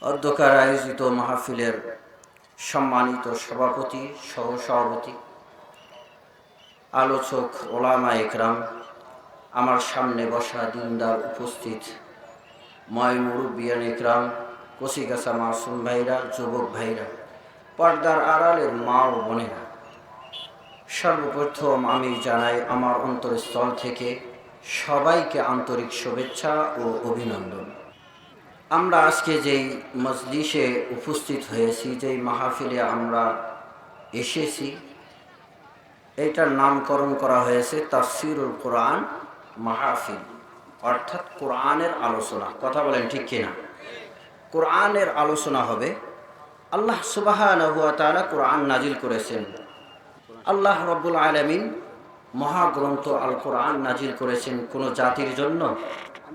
অধ্যক্ষার আয়োজিত মাহফিলের সম্মানিত সভাপতি, সহসভাপতি, আলোচক, ওলামা একরাম, আমার সামনে বসা দিনদার উপস্থিত ময় মুরব্বিয়ান একরাম, কচিকাঁচা মাসুম ভাইরা, যুবক ভাইরা, পর্দার আড়ালের মা ও বোনেরা, সর্বপ্রথম আমি জানাই আমার অন্তরস্থল থেকে সবাইকে আন্তরিক শুভেচ্ছা ও অভিনন্দন। আমরা আজকে যেই মজলিসে উপস্থিত হয়েছি, যেই মাহফিলে আমরা এসেছি, এইটার নামকরণ করা হয়েছে তাফসিরুল কোরআন মাহফিল, অর্থাৎ কোরআনের আলোচনা। কথা বলেন ঠিক কিনা? কোরআনের আলোচনা হবে। আল্লাহ সুবহানাহু ওয়া তাআলা কোরআন নাজিল করেছেন। আল্লাহ রাব্বুল আলামিন মহাগ্রন্থ আল কোরআন নাজিল করেছেন কোনো জাতির জন্য,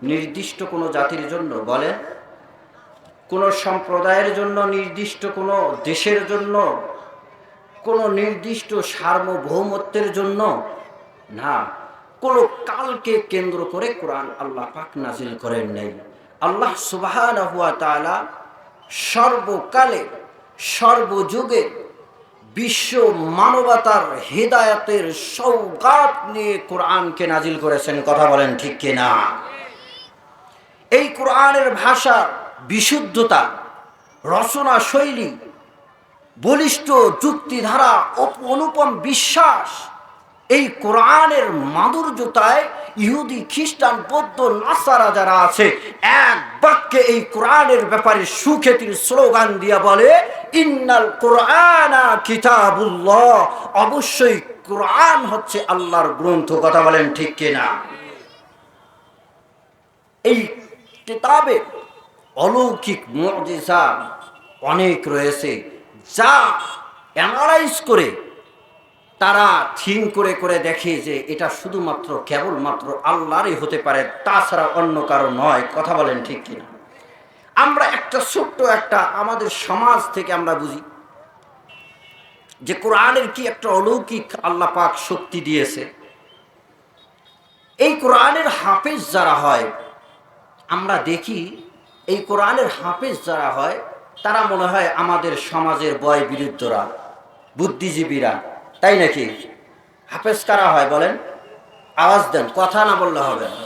নির্দিষ্ট কোনো জাতির জন্য? বলে কোনো সম্প্রদায়ের জন্য, নির্দিষ্ট কোনো দেশের জন্য, কোনো নির্দিষ্ট সার্বভৌমত্বের জন্য না, কোনো কালকে কেন্দ্র করে কোরআন আল্লাহ পাক নাজিল করেন নাই। আল্লাহ সুবহানাহু ওয়া তাআলা সর্বকালে সর্বযুগে বিশ্ব মানবতার হেদায়েতের সওগাত নিয়ে কোরআনকে নাজিল করেছেন। কথা বলেন ঠিক কিনা? এই কোরআনের ভাষা, বিশুদ্ধতা, রচনা শৈলী, বলিষ্ঠ যুক্তিধারা, অনুপম বিশ্বাস, এই কোরআনের মাধুর্যতায় ইহুদি, খ্রিস্টান, বৌদ্ধ, নাসারা যারা আছে, এক বাক্যে এই কোরআনের ব্যাপারে সুখ্যাতির স্লোগান দিয়া বলে, ইন্নাল কোরআনা কিতাবুল্লাহ, অবশ্যই কোরআন হচ্ছে আল্লাহর গ্রন্থ। কথা বলেন ঠিক কিনা? এই কিতাবে অলৌকিক মুজিজা অনেক রয়েছে, যা অ্যানালাইজ করে তারা থিঙ্ক করে করে দেখে যে এটা শুধুমাত্র কেবলমাত্র আল্লাহরই হতে পারে, তাছাড়া অন্য কারো নয়। কথা বলেন ঠিক কিনা? আমরা একটা ছোট্ট একটা আমাদের সমাজ থেকে আমরা বুঝি যে কোরআনের কি একটা অলৌকিক আল্লাহ পাক শক্তি দিয়েছে। এই কোরআনের হাফেজ যারা হয়, আমরা দেখি এই কোরআনের হাফেজ যারা হয়, তারা মনে হয় আমাদের সমাজের বয় বিরুদ্ধরা, বুদ্ধিজীবীরা, তাই নাকি? হাফেজ কারা হয় বলেন? আওয়াজ দেন, কথা না বললে হবে না।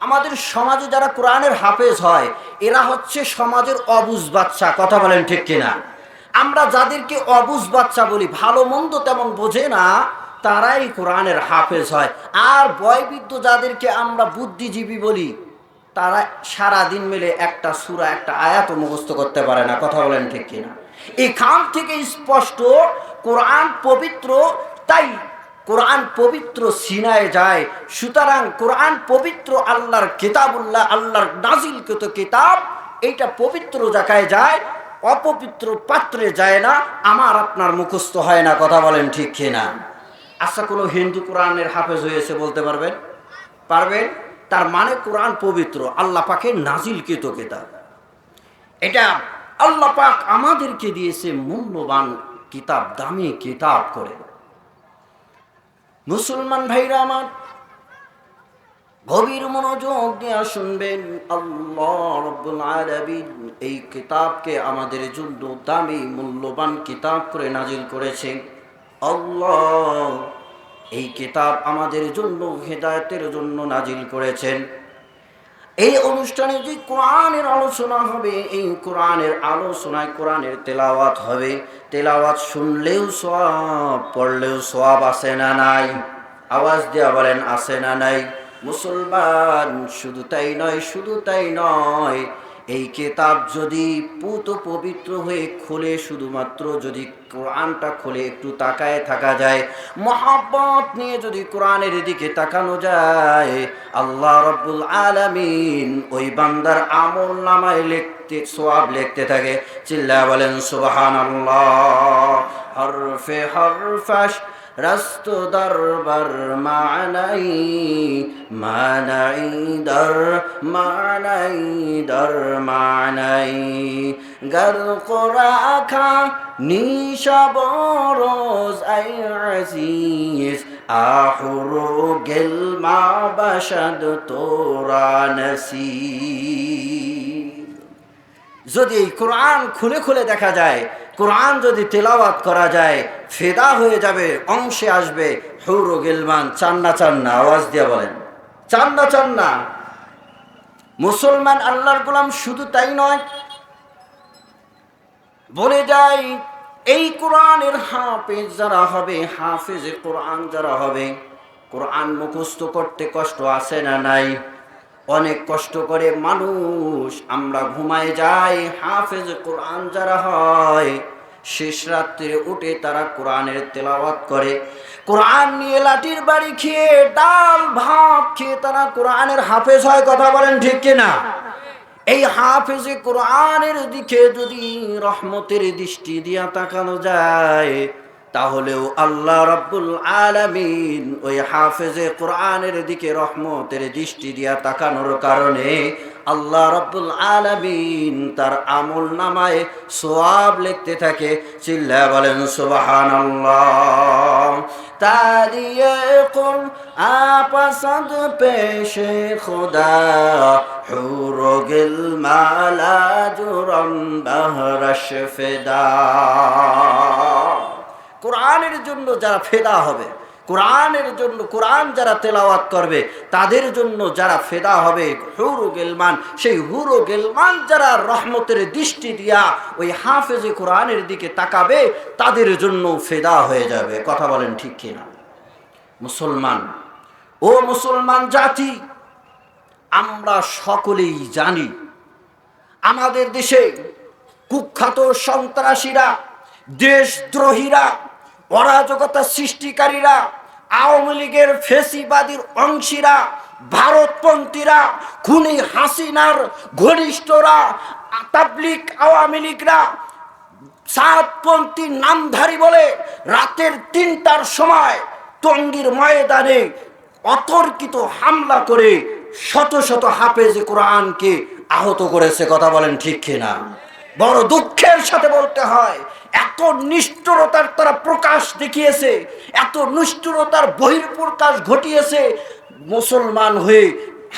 আমাদের সমাজে যারা কোরআনের হাফেজ হয়, এরা হচ্ছে সমাজের অবুঝ বাচ্চা। কথা বলেন ঠিক কিনা? আমরা যাদেরকে অবুঝ বাচ্চা বলি, ভালো মন্দ তেমন বোঝে না, তারাই কোরআনের হাফেজ হয়। আর বয়বৃদ্ধ যাদেরকে আমরা বুদ্ধিজীবী বলি, তারা সারা দিন মিলে একটা সূরা, একটা আয়াত মুখস্থ করতে পারে না। কথা বলেন ঠিক কিনা? এখান থেকে স্পষ্ট কোরআন পবিত্র, তাই কোরআন পবিত্র সিনায় যায়। সুতরাং কোরআন পবিত্র, আল্লাহর কিতাবুল্লাহ, আল্লাহর নাজিলকৃত কিতাব, এইটা পবিত্র জায়গায় যায়, অপবিত্র পাত্রে যায় না, আমার আপনার মুখস্থ হয় না। কথা বলেন ঠিক কিনা? আচ্ছা, কোনো হিন্দু কোরআনের হাফেজ হয়েছে বলতে পারবেন? পারবেন? তার মানে কোরআন পবিত্র, আল্লাহ পাকের নাজিলকৃত কিতাব। এটা আল্লাহ পাক আমাদেরকে দিয়েছে মূল্যবান কিতাব, দামি কিতাব করে। মুসলমান ভাইরা আমার, গভীর মনোযোগ দিয়ে শুনবেন, আল্লাহ রাব্বুল আলামিন এই কিতাবকে আমাদের জন্য দামি মূল্যবান কিতাব করে নাজিল করেছে। আল্লাহ এই কিতাব আমাদের জন্য হেদায়েতের জন্য নাজিল করেছেন। এই অনুষ্ঠানে যে কোরআনের আলোচনা হবে, এই কোরআনের আলোচনায় কোরআনের তেলাওয়াত হবে। তেলাওয়াত শুনলেও সওয়াব, পড়লেও সওয়াব, আছে না নাই? আওয়াজ দিয়ে বলেন, আছে না নাই? মুসলমান, শুধু তাই নয়, শুধু তাই নয়, এই কিতাব যদি পুত পবিত্র হয়ে খুলে, শুধুমাত্র যদি কোরআনটা খুলে একটু তাকায় থাকা যায়, মহব্বত নিয়ে যদি কোরআনের দিকে তাকানো যায়, আল্লাহ রাব্বুল আলামিন ওই বান্দার আমল নামায় লিখতে, সওয়াব লিখতে থাকে। চিল্লা বলেন সুবহানাল্লাহ। হরফে হরফাশ রাস্ত দরবার মানাই, মানাই দর মানাই দর মানাই, গর কোরাখা নিশাব রোজ আই আজিজ, আহুরো গেল মা বাসাদ তোরা নসি। যদি এই কোরআন খুলে খুলে দেখা যায়, কোরআন যদি তেলাওয়াত করা যায়, ফেদা হয়ে যাবে, অংশে আসবে হুর ও গিলমান। চান না চান না? আওয়াজ দিয়ে বলেন, চান না চান না? মুসলমান আল্লাহর গোলাম শুধু তাই নয়, বলে যায় এই কোরআনের হাফেজ যারা হবে, হাফেজে কোরআন যারা হবে, কোরআন মুখস্থ করতে কষ্ট আছে না নাই? অনেক কষ্ট করে মানুষ আমরা ঘুমায় যাই। হাফেজ কোরআন যারা হয়, শেষ রাত্রে উঠে তারা কোরআনের তেলাওয়াত করে, কোরআন নিয়ে লাঠির বাড়ি খেয়ে, ডাল ভাত খেয়ে তারা কোরআনের হাফেজ হয়। কথা বলেন ঠিক কিনা? এই হাফেজে কোরআনের দিকে যদি রহমতের দৃষ্টি দিয়া তাকানো যায়, তাহলেও আল্লাহ রাব্বুল আলামিন ওই হাফেজে কোরআনের দিকে রহমতের দৃষ্টি দিয়া তাকানোর কারণে আল্লাহ রাব্বুল আলামিন তার আমল নামায় সওয়াব লিখতে থাকে। চিল্লায়া বলেন সুবহানাল্লাহ। তালিয়ে কুল আপসদ পেশে খোদা, হুর ও গিলমালা জুরম বহরশ ফেদা। কোরআনের জন্য যারা ফেদা হবে, কোরআনের জন্য কোরআন যারা তেলাওয়াত করবে, তাদের জন্য যারা ফেদা হবে হুর ও গিলমান, সেই হুর ও গিলমান যারা রহমতের দৃষ্টি দিয়া ওই হাফেজে কোরআনের দিকে তাকাবে, তাদের জন্য ফেদা হয়ে যাবে। কথা বলেন ঠিক কিনা? মুসলমান, ও মুসলমান জাতি, আমরা সকলেই জানি আমাদের দেশে কুখ্যাত সন্ত্রাসীরা, দেশদ্রোহীরা, অরাজকতা সৃষ্টিকারীরা, আওয়ামী লীগের ফেসিবাদীর অংশীরা, ভারতপন্থীরা, খুনি হাসিনার ঘনিষ্ঠরা, তাবলিগ আওয়ামী লীগরা, সাতপন্থী নামধারী বলে রাতের ৩টার সময় টঙ্গীর ময়দানে অতর্কিত হামলা করে শত শত হাফেজে কোরআনকে আহত করেছে। কথা বলেন ঠিক কিনা? বড় দুঃখের সাথে বলতে হয়, এত নিষ্ঠুরতার তারা প্রকাশ দেখিয়েছে, এত নিষ্ঠুরতার বহির্প্রকাশ ঘটিয়েছে, মুসলমান হয়ে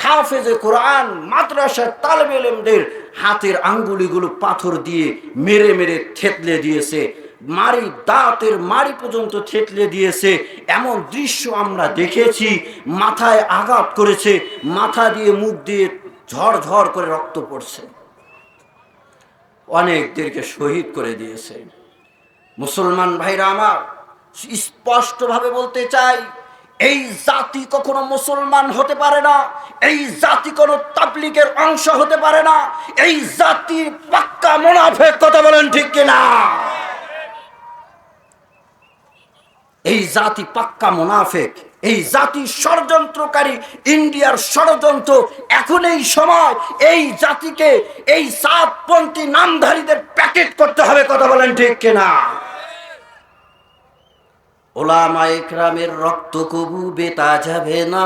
হাফেজে কোরআন মাদ্রাসার তালেবে ইলমদের হাতের আঙ্গুলিগুলো পাথর দিয়ে মেরে মেরে থেতলে দিয়েছে, মারি দাঁতের মারি পর্যন্ত থেতলে দিয়েছে। এমন দৃশ্য আমরা দেখেছি। মাথায় আঘাত করেছে, মাথা দিয়ে মুখ দিয়ে ঝরঝর করে রক্ত পড়ছে, অনেকদেরকে শহীদ করে দিয়েছে। মুসলমান ভাইরা আমার, স্পষ্টভাবে বলতে চাই, এই জাতি কখনো মুসলমান হতে পারে না, এই জাতি কোনো তাবলীগের অংশ হতে পারে না, এই জাতি পাক্কা মুনাফিক। কথা বলেন ঠিক কিনা? এই জাতি পাক্কা মুনাফিক, এই জাতি ষড়যন্ত্রকারী, ইন্ডিয়ার ষড়যন্ত্র। এখন এই সময় এই জাতিকে এই সাতপন্থী নামধারীদের প্যাকেট করতে হবে। কথা বলেন ঠিক কিনা? ওলামা ইকরামের রক্ত কবু বেতা যাবে না,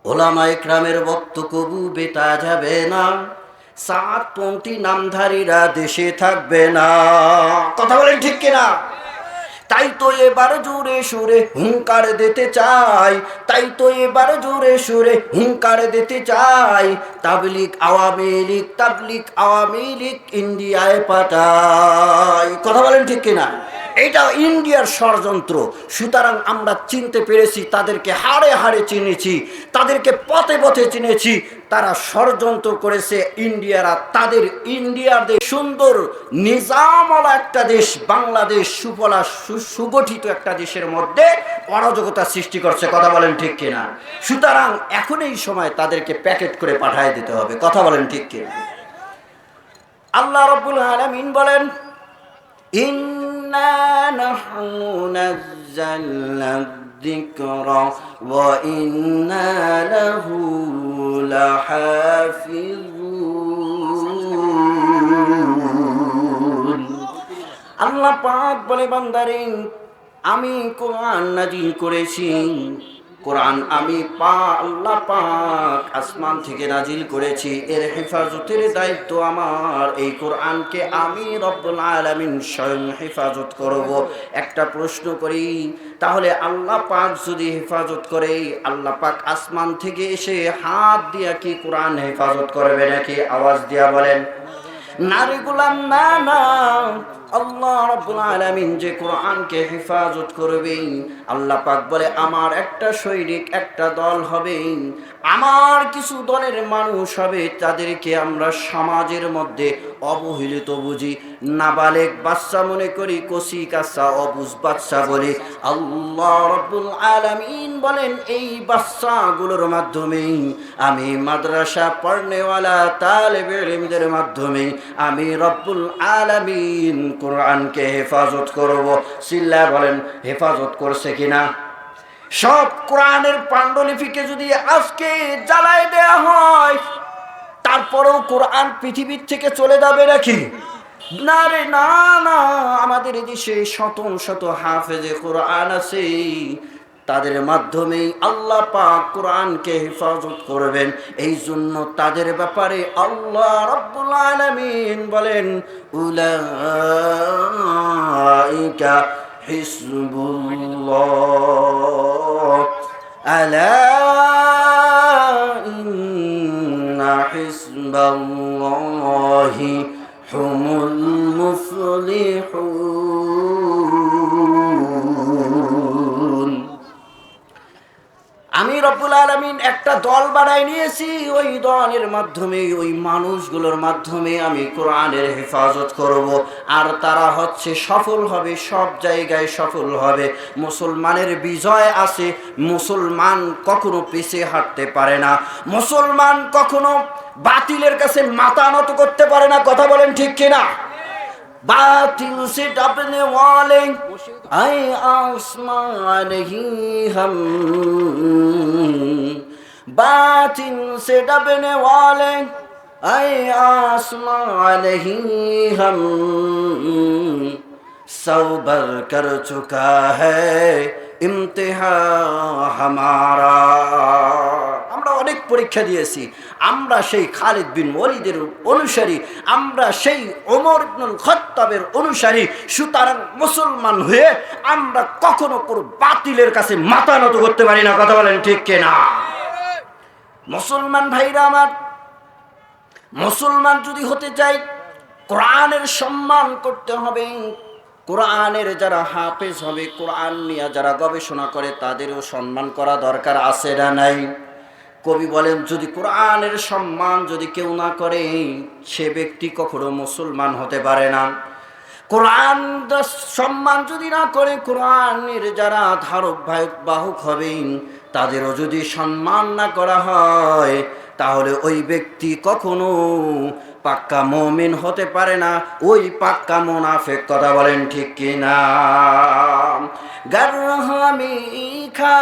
ওলামা ইকরামের রক্ত কবু বেতা যাবে না, সাতপন্থী নামধারীরা দেশে থাকবে না। কথা বলেন ঠিক কিনা? তাই তো এবার জোরে সুরে হুঙ্কার দিতে চাই, তাই তো এবার জোরে সুরে হুঙ্কার দিতে চাই, তাবলীগ আওয়ামী লীগ, তাবলীগ আওয়ামী লীগ ইন্ডিয়ায় পাঠাই। কথা বলেন ঠিক কিনা? এটা ইন্ডিয়ার ষড়যন্ত্র। সুতরাং আমরা চিনতে পেরেছি, তাদেরকে হাড়ে হাড়ে চিনেছি, তাদেরকে পথে পথে চিনেছি। তারা ষড়যন্ত্র করেছে। ইন্ডিয়ারা তাদের ইন্ডিয়ার দেশ, সুন্দর নিজামওয়ালা একটা দেশ বাংলাদেশ, সুফলা সুগঠিত একটা দেশের মধ্যে অরাজকতা সৃষ্টি করছে। কথা বলেন ঠিক কিনা? সুতরাং এখন এই সময় তাদেরকে প্যাকেট করে পাঠিয়ে দিতে হবে। কথা বলেন ঠিক কিনা? আল্লাহ রাব্বুল আলামিন বলেন, ইন্না নাহনু নাযালনা যিকরা ওয়া ইন্না লাহু লাহাফিজুন। আল্লাহ পাক বলে, বান্দারে, আমি কোরআন নাজিল করেছি, কোরআন আমি আল্লাহ পাক আসমান থেকে নাজিল করেছি, এর হেফাজতের দায়িত্ব আমার। এই কোরআনকে আমি রব্বুল আলামিন স্বয়ং হেফাজত করব। একটা প্রশ্ন করি, তাহলে আল্লাহ পাক যদি হেফাজত করে, আল্লাহ পাক আসমান থেকে এসে হাত দিয়া কি কোরআন হেফাজত করবে নাকি? আওয়াজ দিয়া বলেন। নারী গোলাম না, না। আল্লাহ রাব্বুল আলামিন যে কোরআনকে হেফাজত করবেন, আল্লাহ পাক বলে আমার একটা সৈনিক, একটা দল হবে, আমার কিছু দলের মানুষ হবে, তাদেরকে আমরা সমাজের মধ্যে অবহেলিত বুঝি, নাবালেগ বাচ্চা মনে করি, কচি কাঁচা অবুঝ বাচ্চা বলি। আল্লাহ রাব্বুল আলামিন বলেন এই বাচ্চাগুলোর মাধ্যমে আমি মাদ্রাসা পড়নেওয়ালা তালেবে ইলমদের মাধ্যমে আমি রব্বুল আলামিন কোরআনকে হেফাজত করব। সিল্লা বলেন হেফাজত করছে কিনা? সব কোরআনের পাণ্ডুলিপিকে যদি আজকে জ্বালায় দেয়া হয়, তারপরেও কোরআন পৃথিবীর থেকে চলে যাবে নাকি? না রে, না, না। আমাদের দেশে শত শত হাফেজে কোরআন আছে, তাদের মাধ্যমেই আল্লাহ পাক কোরআনকে হেফাজত করবেন। এই জন্য তাদের ব্যাপারে আল্লাহ রাব্বুল আলামিন বলেন উলাইকা হিজবুল্লাহ আলা ইন্না হিজবাল্লাহি হুমুল মুফলিহুন। আমি রব্বুল আলামিন একটা দল বানাই নিয়েছি, ওই দলের মাধ্যমে, ওই মানুষগুলোর মাধ্যমে আমি কোরআনের হেফাজত করব, আর তারা হচ্ছে সফল হবে, সব জায়গায় সফল হবে। মুসলমানের বিজয় আছে, মুসলমান কখনো পিছিয়ে হাঁটতে পারে না, মুসলমান কখনো বাতিলের কাছে মাথা নত করতে পারে না। কথা বলেন ঠিক কিনা? बातिल से डरने वाले आए आसमान ही हम, बातिल से डरने वाले आए आसमान ही हम, सबर कर चुका है इम्तिहा हमारा। আমরা অনেক পরীক্ষা দিয়েছি, আমরা সেই খালিদ বিন ওয়ালিদের অনুসারী, আমরা সেই ওমর ইবনুল খাত্তাবের অনুসারী। সুতরাং মুসলমান হয়ে আমরা কখনো কোনো বাতিলের কাছে মাথা নত করতে পারি না। কথা বলেন ঠিক কিনা? মুসলমান ভাইরা আমার, মুসলমান যদি হতে চাই কোরআনের সম্মান করতে হবে। কোরআনের যারা হাফেজ হবে, কোরআন নিয়ে যারা গবেষণা করে, তাদেরও সম্মান করা দরকার আছে না নাই? কবি বলেন যদি কোরআনের সম্মান যদি কেউ না করে, সে ব্যক্তি কখনো মুসলমান হতে পারে না। কোরআন সম্মান যদি না করে, কোরআনের যারা ধারক বাহক হবেন, তাদেরও যদি সম্মান না করা হয়, তাহলে ওই ব্যক্তি কখনো পাক্কা মুমিন হতে পারে না, ওই পাক্কা মুনাফিক। কথা বলেন ঠিক কিনা? গারহামি খা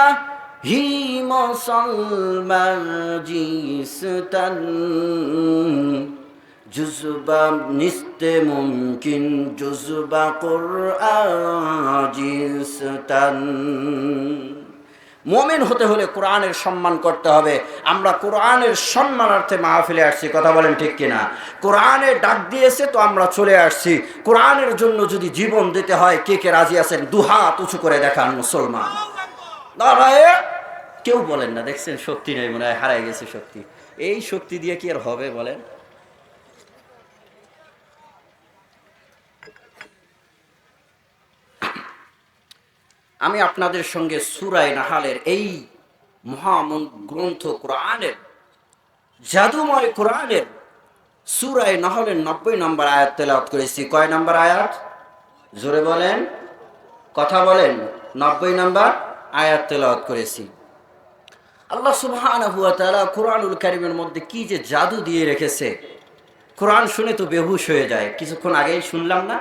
হি মুসলমান জিসতান, জুজবা নিস্তে মুমকিন জুজবা কুরআন জিসতান। মুমিন হতে হলে কোরআনের সম্মান করতে হবে। আমরা কোরআনের সম্মানার্থে মাহফিলে আসছি। কথা বলেন ঠিক কিনা? কোরআনে ডাক দিয়েছে তো আমরা চলে আসছি। কোরআনের জন্য যদি জীবন দিতে হয়, কে কে রাজি আছেন? দুহাত উঁচু করে দেখান মুসলমান। দাঁড়ায় কেউ বলেন না, দেখছেন শক্তি নেই, মনে হয় হারাই গেছে শক্তি। এই শক্তি দিয়ে কি আর হবে বলেন? আমি আপনাদের সঙ্গে সূরা নাহালের এই মহামূল গ্রন্থ কোরআনের, জাদুময় কোরআনের সূরা নাহালের 90 নম্বর আয়াত তেলাওয়াত করেছি। কয় নম্বর আয়াত? জোরে বলেন, কথা বলেন। 90 নম্বর আয়াত তেলাওয়াত করেছি। আল্লাহ সুবহানাহু ওয়া তাআলা কোরআনুল কারীমের মধ্যে কি যে জাদু দিয়ে রেখেছে, কোরআন শুনে তো বেহুশ হয়ে যায়। কিছুক্ষণ আগেই শুনলাম না,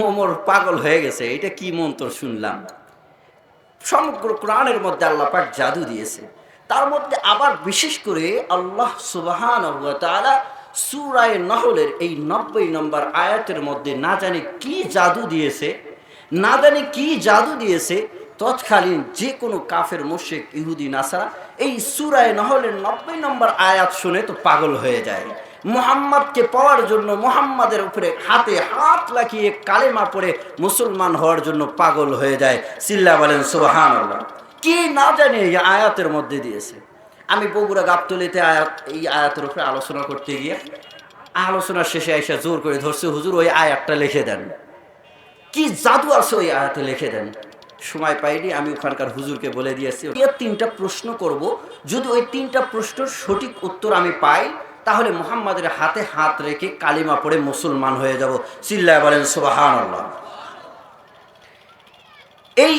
ওমর পাগল হয়ে গেছে, এটা কি মন্ত্র শুনলাম। সমগ্র কোরআনের মধ্যে আল্লাহ পাক জাদু দিয়েছে। তার মধ্যে আবার বিশেষ করে আল্লাহ সুবহানাহু ওয়া তাআলা সূরা নাহলের এই 90 নম্বর আয়াতের মধ্যে না জানি কি জাদু দিয়েছে, না জানি কি জাদু দিয়েছে। তৎকালীন যে কোনো কাফের মুশরিক ইহুদি নাসারা এই সূরা নাহলের 90 নম্বর আয়াত শুনে তো পাগল হয়ে যায়। মুহাম্মদকে পাওয়ার জন্য, মুহাম্মাদের উপরে হাতে হাত লাগিয়ে কালেমা পড়ে মুসলমান হওয়ার জন্য পাগল হয়ে যায়। চিল্লা বলেন সুবহানাল্লাহ। কি না জানি এই আয়াতের মধ্যে দিয়েছে। আমি বগুড়া গাবতলীতে এই আয়াতের উপরে আলোচনা করতে গিয়ে আলোচনা শেষে এসে জোর করে ধরছে, হুজুর ওই আয়াতটা লিখে দেন, কি জাদু আছে ওই আয়াতে লিখে দেন। সময় পাইনি, আমি ওখানকার হুজুরকে বলে দিয়েছি 3টা প্রশ্ন করব, যদি ওই 3টা প্রশ্নের সঠিক উত্তর আমি পাই তাহলে মুহাম্মাদের হাতে হাত রেখে কালিমা পড়ে মুসলমান হয়ে যাব। চিল্লায় বলেন সুবহানাল্লাহ। এই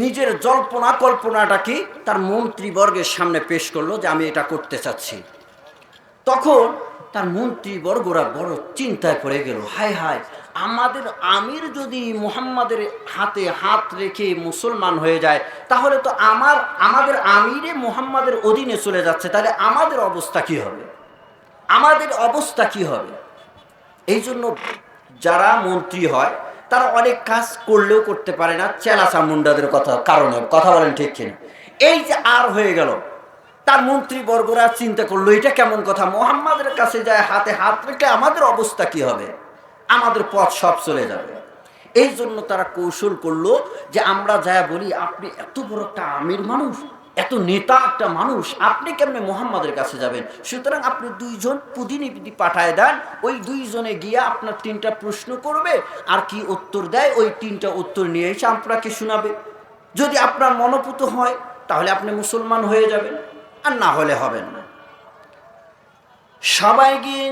নিজের জল্পনা কল্পনাটা কি তার মন্ত্রীবর্গের সামনে পেশ করলো যে আমি এটা করতে চাচ্ছি। তখন তার মন্ত্রীবর্গরা বড় চিন্তায় পড়ে গেল, হায় হায়, আমাদের আমির যদি মুহাম্মাদের হাতে হাত রেখে মুসলমান হয়ে যায় তাহলে তো আমাদের আমিরে মুহাম্মাদের অধীনে চলে যাচ্ছে, তাহলে আমাদের অবস্থা কি হবে, আমাদের অবস্থা কি হবে। এই জন্য যারা মন্ত্রী হয় তারা অনেক কাজ করলেও করতে পারে না চেলা চামুন্ডাদের কারণে, কথা বলেন ঠিক কিনা। এই যে আর হয়ে গেল, তার মন্ত্রীবর্গরা চিন্তা করলো এটা কেমন কথা, মুহাম্মাদের কাছে যায় হাতে হাত রেখে আমাদের অবস্থা কি হবে, আমাদের পথ সব চলে যাবে। এই জন্য তারা কৌশল করলো যে আমরা যা বলি, আপনি এত বড় একটা আমির মানুষ, এত নেতা একটা মানুষ, আপনি কেমনে মুহাম্মাদের কাছে যাবেন, সুতরাং আপনি 2 জন প্রতিনিধি পাঠায় দেন, ওই 2 জনে গিয়ে আপনার 3টা প্রশ্ন করবে, আর কি উত্তর দেয় ওই 3টা উত্তর নিয়ে এসে আপনাকে শোনাবে। যদি আপনার মনোপুত হয় তাহলে আপনি মুসলমান হয়ে যাবেন, আর না হলে হবেন না। সবাই গিয়ে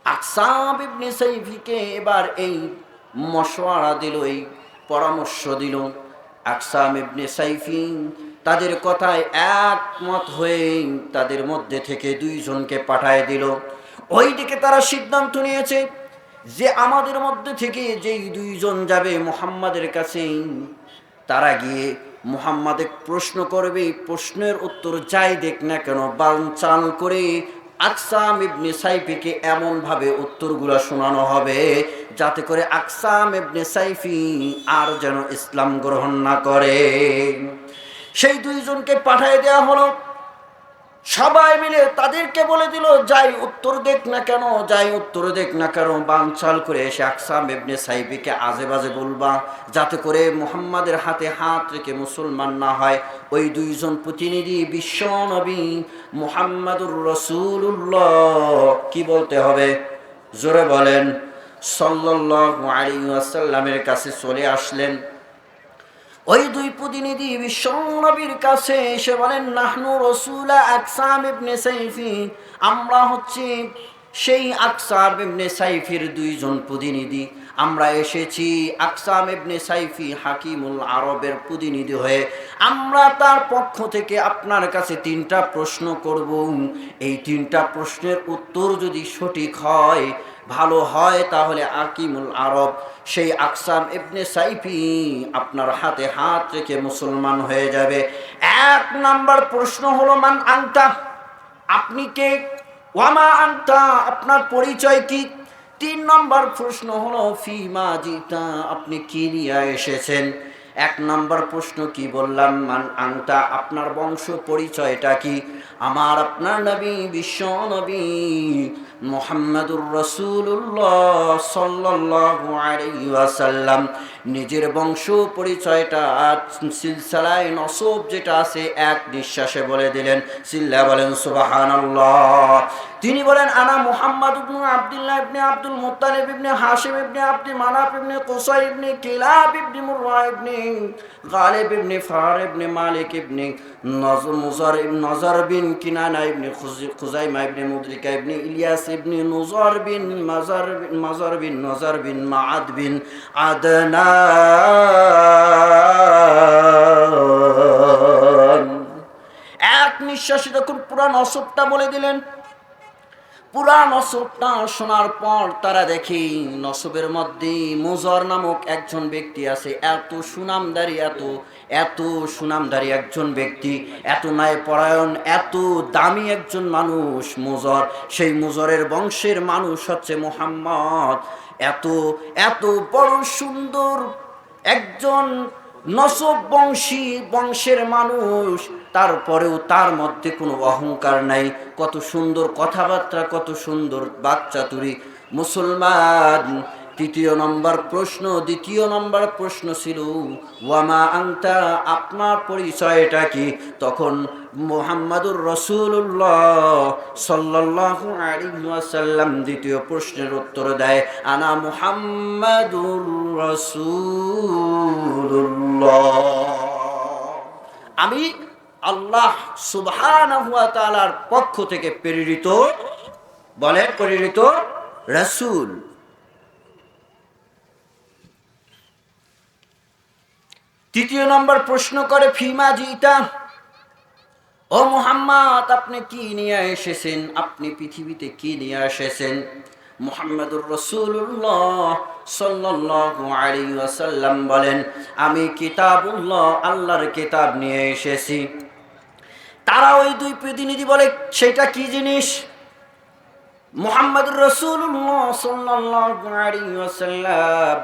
আকসাম ইবনে সাইফিকে এবার এই মশওয়ারা দিল, এই পরামর্শ দিল। আকসাম ইবনে সাইফি তাদের কথায় একমত হয়ে তাদের মধ্যে থেকে 2 জনকে পাঠায় দিল। ওইদিকে তারা সিদ্ধান্ত নিয়েছে যে আমাদের মধ্যে থেকে যেই 2 জন যাবে মুহাম্মাদের কাছে, তারা গিয়ে মুহাম্মাদের প্রশ্ন করবে, প্রশ্নের উত্তর যাই দেখ না কেন বানচাল করে আকসাম ইবনে সাইফিকে এমনভাবে উত্তরগুলো শোনানো হবে যাতে করে আকসাম ইবনে সাইফি আর যেন ইসলাম গ্রহণ না করে। সেই 2 জনকে পাঠিয়ে দেওয়া হলো। সবাই মিলে তাদেরকে বলে দিল, যাই উত্তর দেখ না কেন, যাই উত্তর দেখ না কেন বানচাল করে এসে আকসাম ইবনে সাইফিকে আজে বাজে বলবা যাতে করে মুহাম্মাদের হাতে হাত রেখে মুসলমান না হয়। ওই 2 জন প্রতিনিধি বিশ্ব নবী মুহাম্মাদুর রাসূলুল্লাহ, কি বলতে হবে জোরে বলেন, সাল্লাল্লাহু আলাইহি ওয়াসাল্লামের কাছে চলে আসলেন। ওই 2 প্রতিনিধি বিশ্ব নবীর কাছে এসে বলেন, নাহনু রাসূলা আকসাম ইবনে সাইফি, আমরা হচ্ছে সেই আকসাম ইবনে সাইফির 2 জন প্রতিনিধি, আমরা এসেছি আকসাম ইবনে সাইফি হাকিমুল আরবের প্রতিনিধি হয়ে, আমরা তার পক্ষ থেকে আপনার কাছে 3টা প্রশ্ন করব। এই 3টা প্রশ্নের উত্তর যদি সঠিক হয়, ভালো হয়, তাহলে হাকিমুল আরব সেই আকসাম ইবনে সাইফি আপনার হাতে হাত রেখে মুসলমান হয়ে যাবে। 1 নাম্বার প্রশ্ন হলো মান আনতা, আপনি কে, ওয়ামা আনতা, আপনার পরিচয় কি। 3 নম্বর প্রশ্ন হলো ফিমা জিতা, আপনি কি নিয়ে এসেছেন। 1 নম্বর প্রশ্ন কি বললাম, মান আনতা, আপনার বংশ পরিচয়টা কি। আমার আপনার নবী বিশ্ব নবী মুহাম্মাদুর রাসূলুল্লাহ সাল্লাল্লাহু আলাইহি ওয়াসাল্লাম নিজের বংশ পরিচয়টা সিলসিলায়ে নসব যেটা আছে এক নিঃশ্বাসে বলে দিলেন। সিল্লা বলেন সুবহানাল্লাহ। তিনি বলেন, আনা মুহাম্মদ ইবনে আব্দুল্লাহ ইবনে আব্দুল মুত্তালিব ইবনে হাশিম ইবনে আব্দি মানাফ ইবনে কুসাই ইবনে কিলাব ইবনে মুররা ইবনে গালিব ইবনে ফার ইবনে মালিক ইবনে নজর বিন কিনানা ইবনে খুজাইমা ইবনে মুদরিকা ইবনে ইলিয়াস ইবনে নজর বিন নজর বিন মাআদ বিন আদনান। এক নিঃশ্বাসে যখন পুরা নসবটা বলে দিলেন, পুরা নসবটা শোনার পর তারা দেখি নসবের মধ্যে মুজর নামক একজন ব্যক্তি আছে। এত সুনামদারি, এত সুনামদারি একজন ব্যক্তি, এত ন্যায় পরায়ণ, এত দামি একজন মানুষ মুজর। সেই মুজরের বংশের মানুষ হচ্ছে মুহাম্মদ। এত বড় সুন্দর একজন নসব বংশের মানুষ, তারপরেও তার মধ্যে কোনো অহংকার নাই। কত সুন্দর কথাবার্তা, কত সুন্দর বাচ্চাতুরি মুসলমান। তৃতীয় নম্বর প্রশ্ন, দ্বিতীয় নম্বর প্রশ্ন ছিল ওয়ামা আনতা, আপনার পরিচয়টা কি? তখন মুহাম্মাদুর রাসূলুল্লাহ সাল্লাল্লাহু আলাইহি ওয়াসাল্লাম দ্বিতীয় প্রশ্নের উত্তর দেয়, আনা মুহাম্মাদুর রাসূলুল্লাহ, আমি আল্লাহ সুবহানাহু ওয়া তাআলার পক্ষ থেকে প্রেরিত, বলেন প্রেরিত রাসূল। তৃতীয় নম্বর প্রশ্ন করে ফিমা জিতা, ও মুহাম্মদ আপনি কি নিয়ে এসেছেন, আপনি পৃথিবীতে কি নিয়ে এসেছেন? মুহাম্মাদুর রাসূলুল্লাহ সাল্লাল্লাহু আলাইহি ওয়াসাল্লাম বলেন, আমি কিতাবুল্লাহ, আল্লাহর কিতাব নিয়ে এসেছি। তারা ওই দুই প্রতিনিধি বলে সেটা কি জিনিস? মুহাম্মাদুর রাসূলুল্লাহ সাল্লাল্লাহু আলাইহি ওয়াসাল্লাম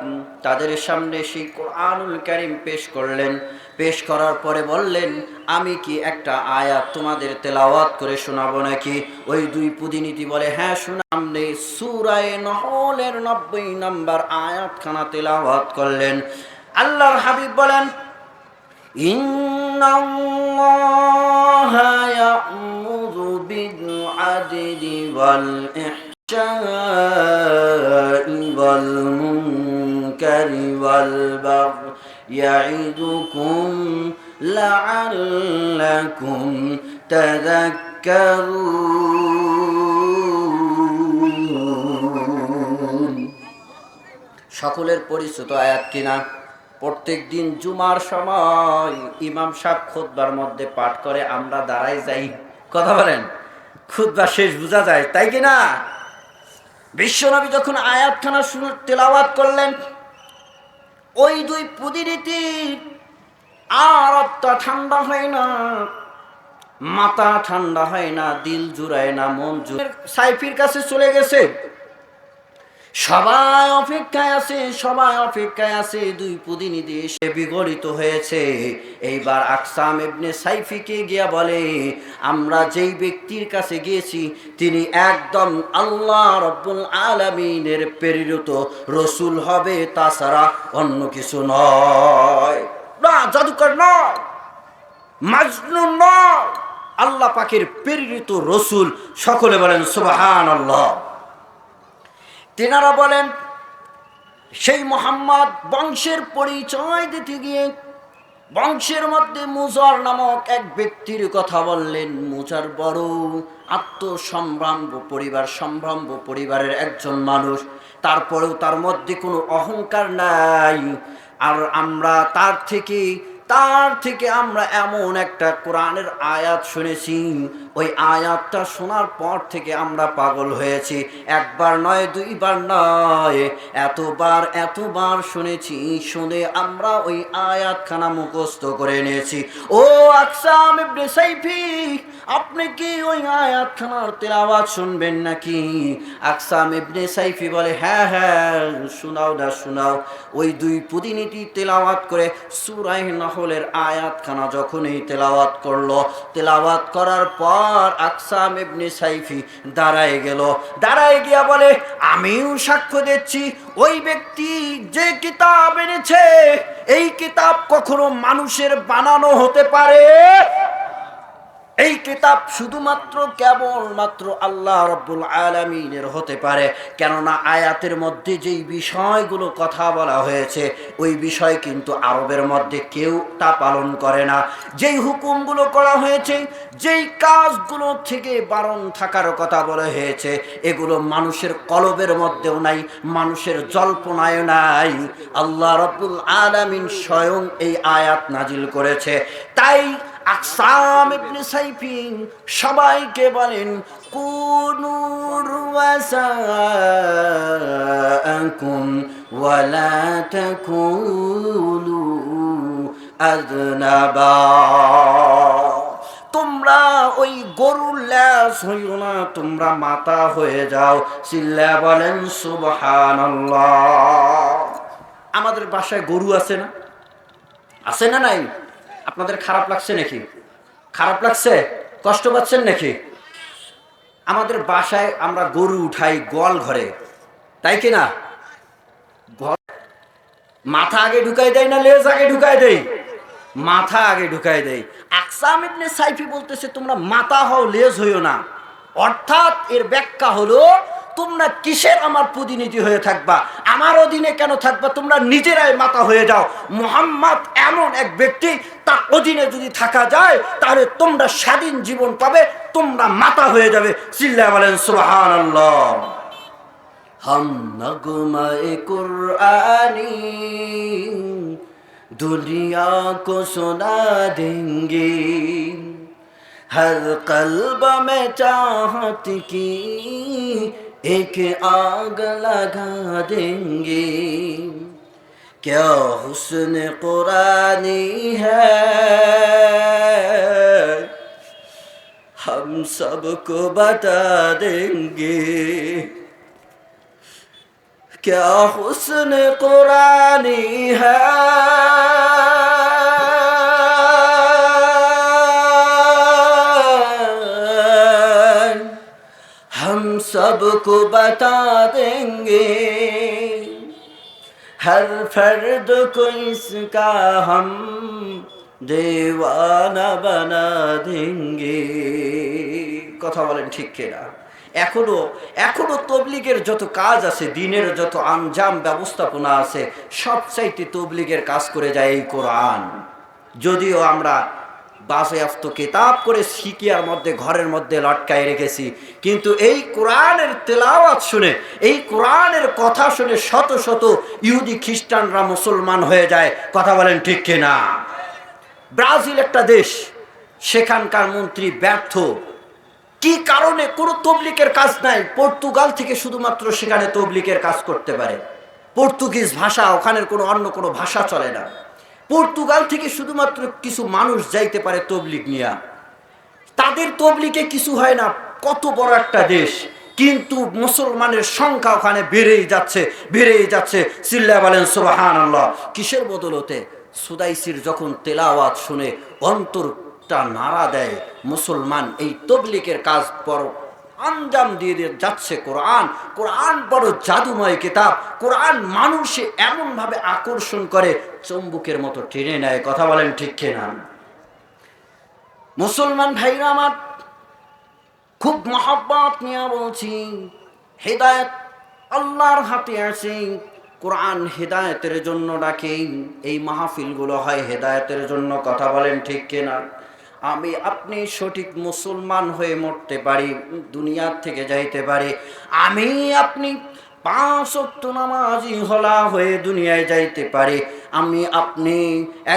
তাদের সামনে সেই কোরআনুল কারীম পেশ করলেন। পেশ করার পরে বললেন, আমি কি একটা আয়াত তোমাদের তেলাওয়াত করে শোনাবো নাকি? ওই দুই প্রতিনিধি বলে, হ্যাঁ শোনামনে। সূরা নহলের 90 নম্বর আয়াতখানা তেলাওয়াত করলেন। আল্লাহর হাবিব বলেন, ইন্নাল্লাহা ইয়া'মুরু বিল আদলি ওয়াল ইহসানি ওয়াল মুনকারি ওয়াল বাগই ইয়া'iদুকুম লা'আল্লাকুম তাযাক্কারুন। সকলের পরিচিত আয়াত কিনা? প্রত্যেক দিন জুমার সময় ইমাম সাহেব খুতবার মধ্যে পাঠ করে, আমরা দাঁড়াই যাই, কথা বলেন, খুতবা শেষ বোঝা যায়, তাই কিনা? বিশ্বনবী যখন আয়াতখানা তেলাওয়াত করলেন, ওই দুই প্রতিনিধি আর আত্মা ঠান্ডা হয় না, মাথা ঠান্ডা হয় না, দিল জুড়ায় না, মন জুড়ায় সাইফির কাছে চলে গেছে। সবাই অপেক্ষায় আছে, সবাই অপেক্ষায় আছে। দুই প্রতিনিধি এসে বিগলিত হয়েছে। এইবার আকসাম ইবনে সাইফিকে গিয়া বলে, আমরা যেই ব্যক্তির কাছে গিয়েছি তিনি একদম আল্লাহ রাব্বুল আলামিনের প্রেরিত রসুল হবে, তাছাড়া অন্য কিছু নয়, না জাদুকর নয়, মাজনুন নয়, আল্লাহ পাকের প্রেরিত রসুল। সকলে বলেন সুবহানাল্লাহ। তেনারা বলেন, সেই মুহাম্মদ বংশের পরিচয় দিতে গিয়ে বংশের মধ্যে মুজার নামক এক ব্যক্তির কথা বললেন। মুজার বড় আত্মসম্ভ্রান্ত পরিবার, সম্ভ্রান্ত পরিবারের একজন মানুষ, তারপরেও তার মধ্যে কোনো অহংকার নাই। আর আমরা তার থেকে আমরা এমন একটা কোরআনের আয়াত শুনেছি, ওই আয়াতটা শোনার পর থেকে আমরা পাগল হয়েছি। একবার নয়, দুইবার নয়, এতবার শুনেছি। শুনে আমরা ওই আয়াতখানা মুখস্থ করে নিয়েছি। ও আকসাম ইবনে সাইফি, আপনি কি ওই আয়াতখানার তেলাওয়াত শুনবেন নাকি? আকসাম ইবনে সাইফি বলে, হ্যাঁ হ্যাঁ শোনাও না শোনাও। ওই দুই প্রতিনিধি তেলাওয়াত করে সূরা নহলের আয়াতখানা যখন এই তেলাওয়াত করলো, তেলাওয়াত করার পর আকসাম ইবনে সাইফি দাঁড়ায় গেল। দাঁড়ায় গিয়া বলে, আমিও সাক্ষ্য দিচ্ছি, ওই ব্যক্তি যে কিতাব এনেছে এই কিতাব কখনো মানুষের বানানো হতে পারে? এই কিতাব শুধুমাত্র কেবলমাত্র আল্লাহ রাব্বুল আলামিনের হতে পারে। কেননা আয়াতের মধ্যে যেই বিষয়গুলো কথা বলা হয়েছে ওই বিষয় কিন্তু আরবের মধ্যে কেউ তা পালন করে না। যেই হুকুমগুলো করা হয়েছে, যেই কাজগুলো থেকে বারণ থাকার কথা বলা হয়েছে, এগুলো মানুষের কলবের মধ্যেও নাই, মানুষের জল্পনায় নাই। আল্লাহ রাব্বুল আলামিন স্বয়ং এই আয়াত নাজিল করেছে। তাই আকসাম ইবনে সাইফি সবাইকে বলেন, কুনু রুয়াসাকুম ওয়ালা তাকুলু আযনাবা। তোমরা ওই গরুর ল্যাজ হইও না, তোমরা মাথা হয়ে যাও। চিল্লা বলেন সুবহানাল্লাহ। আমাদের বাসায় গরু আছে না? আছে না নাই? আপনাদের খারাপ লাগছে নাকি? খারাপ লাগছে? কষ্ট পাচ্ছেন নাকি? আমাদের বাসায় আমরা গরু উঠাই গোয়াল ঘরে, তাই কি না? মাথা আগে ঢুকাই দেয় না লেজ আগে ঢুকাই দেয়? মাথা আগে ঢুকাই দেয়। আকসাম ইবনে সাইফি বলতেছে তোমরা মাথা হও, লেজ হইও না। অর্থাৎ এর ব্যাখ্যা হলো তোমরা কিসের আমার প্রতিনিধি হয়ে থাকবা, আমার অধীনে কেন থাকবা? তোমরা নিজেরাই মাথা হয়ে যাও। মুহাম্মদ এমন এক ব্যক্তি, তার অধীনে যদি থাকা যায় তাহলে তোমরা স্বাধীন জীবন পাবে, তোমরা মাথা হয়ে যাবে। চিল্লায় বলেন সুবহানাল্লাহ। हम नगमाए कुरानी दुनिया को सुना देंगे, हर कल्ब में चाहत की एक आग लगा देंगे। क्या हुस्न कुरानी है हम सबको बता देंगे। क्या हुस्न कुरानी है हम सबको बता देंगे, हर फर्द को इसका हम दीवाना बना देंगे। কথা বলেন ঠিক কিনা? এখনো এখনো তবলিগের যত কাজ আছে, দিনের যত আঞ্জাম ব্যবস্থাপনা আছে, সবচাইতে তবলিগের কাজ করে যায় এই কোরআন। যদিও আমরা বাজেয়াপ্ত কিতাব করে সিকিয়ার মধ্যে ঘরের মধ্যে লটকায় রেখেছি, কিন্তু এই কোরআনের তেলাওয়াত শুনে, এই কোরআনের কথা শুনে শত শত ইহুদি খ্রিস্টানরা মুসলমান হয়ে যায়। কথা বলেন ঠিক কিনা? ব্রাজিল একটা দেশ, সেখানকার মন্ত্রী ব্যর্থ। কি কারণে? কোনো তবলিগের কাজ নাই। পর্তুগাল থেকে শুধুমাত্র সেখানে তবলিগের কাজ করতে পারে। পর্তুগিজ ভাষা, ওখানের কোনো অন্য কোনো ভাষা চলে না। পর্তুগাল থেকে শুধুমাত্র কিছু মানুষ যাইতে পারে তবলিগ নিয়া। তাদের তবলিগে কিছু হয় না। কত বড় একটা দেশ, কিন্তু মুসলমানের সংখ্যা ওখানে বেড়েই যাচ্ছে, বেড়েই যাচ্ছে। চিল্লায় বলেন সুবহানাল্লাহ। কিসের বদলতে? সুদাইসির যখন তেলাওয়াত শুনে অন্তরটা নাড়া দেয়, মুসলমান এই তবলিগের কাজ বড় আঞ্জাম দিয়ে দিয়ে যাচ্ছে। কোরআন, কোরআন বড় জাদুময় কিতাব। কোরআন মানুষে এমনভাবে আকর্ষণ করে, চুম্বকের মতো টেনে নেয়। কথা বলেন ঠিক কিনা? মুসলমান ভাইরা আমার, খুব মহব্বত নিয়ে বলছি, হেদায়েত আল্লাহর হাতে আছে। কোরআন হেদায়েতের জন্য ডাকে। এই মাহফিলগুলো হয় হেদায়েতের জন্য। কথা বলেন ঠিক কিনা? আমি আপনি সঠিক মুসলমান হয়ে মরতে পারি, দুনিয়ার থেকে যাইতে পারি। আমি আপনি 5 ওয়াক্ত নামাজি হলা হয়ে দুনিয়ায় যাইতে পারি। আমি আপনি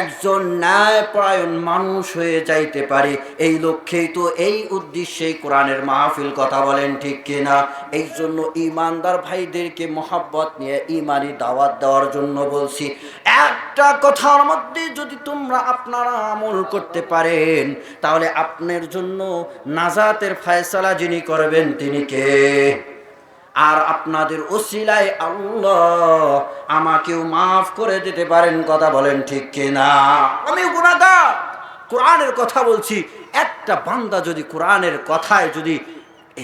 একজন ন্যায়পরায়ণ মানুষ হয়ে যাইতে পারি। এই লক্ষ্যেই তো, এই উদ্দেশ্যেই কোরআনের মাহফিল। কথা বলেন ঠিক কিনা? এই জন্য ইমানদার ভাইদেরকে মহব্বত নিয়ে ইমানি দাওয়াত দেওয়ার জন্য বলছি। একটা কথার মধ্যে যদি তোমরা আপনারা আমল করতে পারেন, তাহলে আপনার জন্য নাজাতের ফয়সালা যিনি করবেন তিনি কে? আর আপনাদের ওসিলায় আল্লাহ আমাকেও মাফ করে দিতে পারেন। কথা বলেন ঠিক কিনা? আমি গুনাহগার, কোরআনের কথা বলছি। একটা বান্দা যদি কোরআনের কথায়, যদি